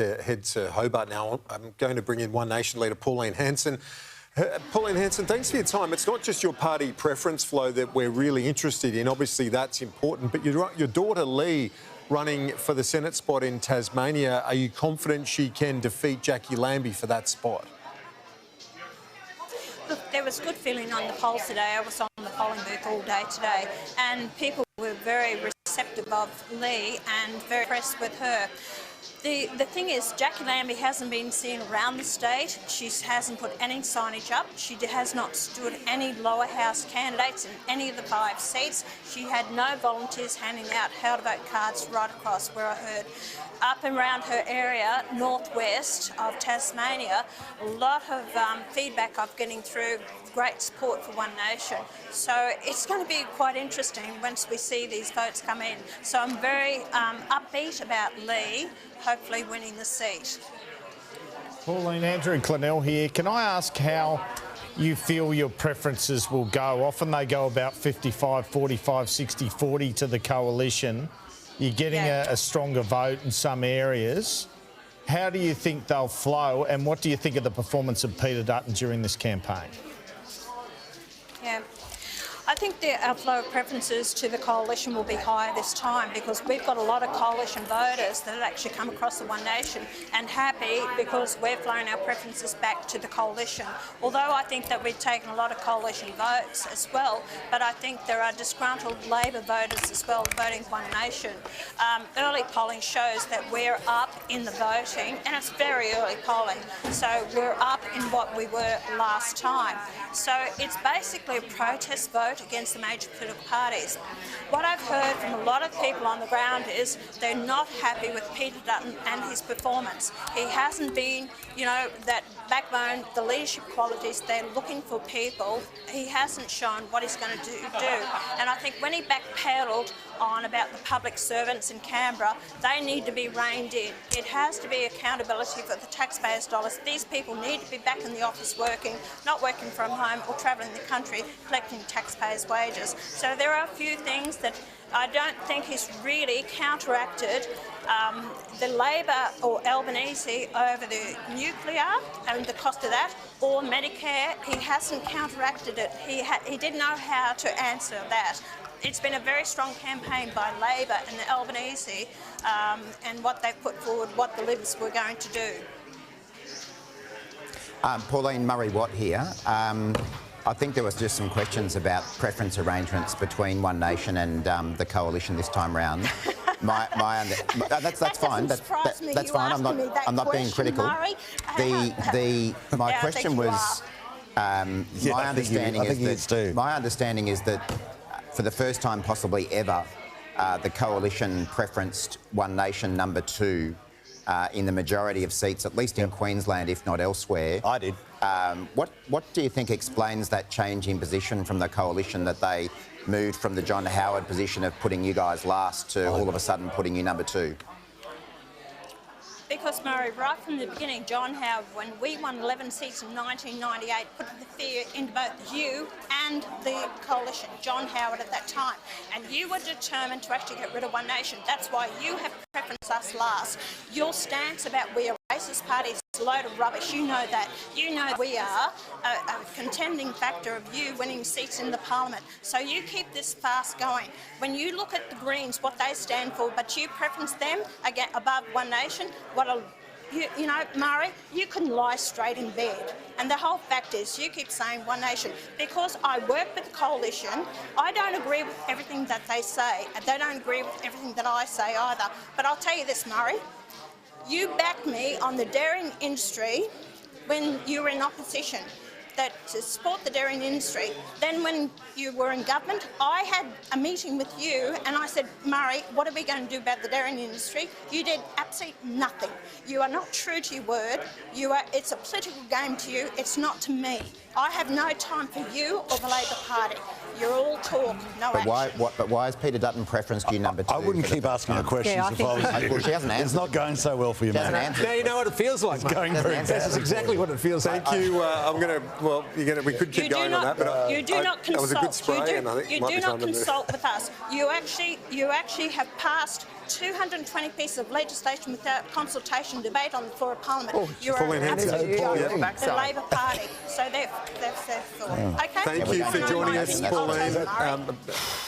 head to Hobart now. I'm going to bring in One Nation leader Pauline Hanson. Pauline Hanson, thanks for your time. It's not just your party preference flow that we're really interested in. Obviously, that's important. But your daughter, Lee, running for the Senate spot in Tasmania, are you confident she can defeat Jackie Lambie for that spot? Look, there was good feeling on the polls today. I was on the polling booth all day today, and people were very receptive of Lee and very impressed with her. The thing is, Jackie Lambie hasn't been seen around the state. She hasn't put any signage up. She has not stood any lower house candidates in any of the 5 seats. She had no volunteers handing out how to vote cards right across where I heard. Up and around her area, northwest of Tasmania, a lot of feedback I'm getting through, great support for One Nation. So it's going to be quite interesting once we see these votes come in. So I'm very upbeat about Lee hopefully winning the seat. Pauline, Andrew Clennell here. Can I ask how you feel your preferences will go? Often they go about 55, 45, 60, 40 to the coalition. You're getting a stronger vote in some areas. How do you think they'll flow, and what do you think of the performance of Peter Dutton during this campaign? Yeah. I think our flow of preferences to the coalition will be higher this time because we've got a lot of coalition voters that have actually come across the One Nation and happy because we're flowing our preferences back to the coalition. Although I think that we've taken a lot of coalition votes as well, but I think there are disgruntled Labor voters as well voting One Nation. Early polling shows that we're up in the voting, and it's very early polling, so we're up in what we were last time. So it's basically a protest vote against the major political parties. What I've heard from a lot of people on the ground is they're not happy with Peter Dutton and his performance. He hasn't been, that backbone, the leadership qualities they're looking for people. He hasn't shown what he's going to do. And I think when he backpedaled on about the public servants in Canberra, they need to be reined in. It has to be accountability for the taxpayers' dollars. These people need to be back in the office working, not working from home or travelling the country collecting taxpayers' wages. So there are a few things that I don't think he's really counteracted the Labor or Albanese over the nuclear and the cost of that, or Medicare. He hasn't counteracted it. He didn't know how to answer that. It's been a very strong campaign by Labor and the Albanese and what they put forward, what the Libs were going to do. Pauline, Murray-Watt here. I think there was just some questions about preference arrangements between One Nation and the coalition this time round. That's fine. That's fine. I'm not being critical. Murray. My question was, my understanding is that for the first time possibly ever, the coalition preferenced One Nation number 2 in the majority of seats, at least in Queensland, if not elsewhere. I did. What do you think explains that change in position from the coalition, that they moved from the John Howard position of putting you guys last to all of a sudden putting you number 2? Because, Murray, right from the beginning, John Howard, when we won 11 seats in 1998, put the fear into both you and the coalition, John Howard at that time. And you were determined to actually get rid of One Nation. That's why you have preferenced us last. Your stance about we are a racist party is a load of rubbish. You know that. You know we are a contending factor of you winning seats in the parliament. So you keep this farce going. When you look at the Greens, what they stand for, but you preference them again above One Nation, you know, Murray, you can lie straight in bed. And the whole fact is you keep saying One Nation. Because I work with the coalition, I don't agree with everything that they say. And they don't agree with everything that I say either. But I'll tell you this, Murray, you backed me on the dairying industry when you were in opposition, that to support the dairying industry. Then when you were in government, I had a meeting with you and I said, Murray, what are we going to do about the dairying industry? You did absolutely nothing. You are not true to your word. It's a political game to you. It's not to me. I have no time for you or the Labor Party. You're all talk, no action. But why is Peter Dutton preferenced you number 2? I wouldn't keep asking her questions if I was you. Well, she hasn't answered. It's not going so well for you, mate. Now you know what it feels like. It's going very This is exactly what it feels like. Thank you. We could keep going on that, but you do not consult. That was a good spray, and I think you do not consult with us. You actually have passed 220 pieces of legislation without consultation, debate on the floor of Parliament. You're Pauline Hanson, the Labor Party. So that's their thought. Okay. Thank you for joining us, Pauline.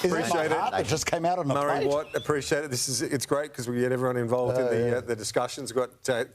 Appreciate it. It just came out on the Murray plate. Watt, appreciate it. It's great because we get everyone involved in the discussions. We've got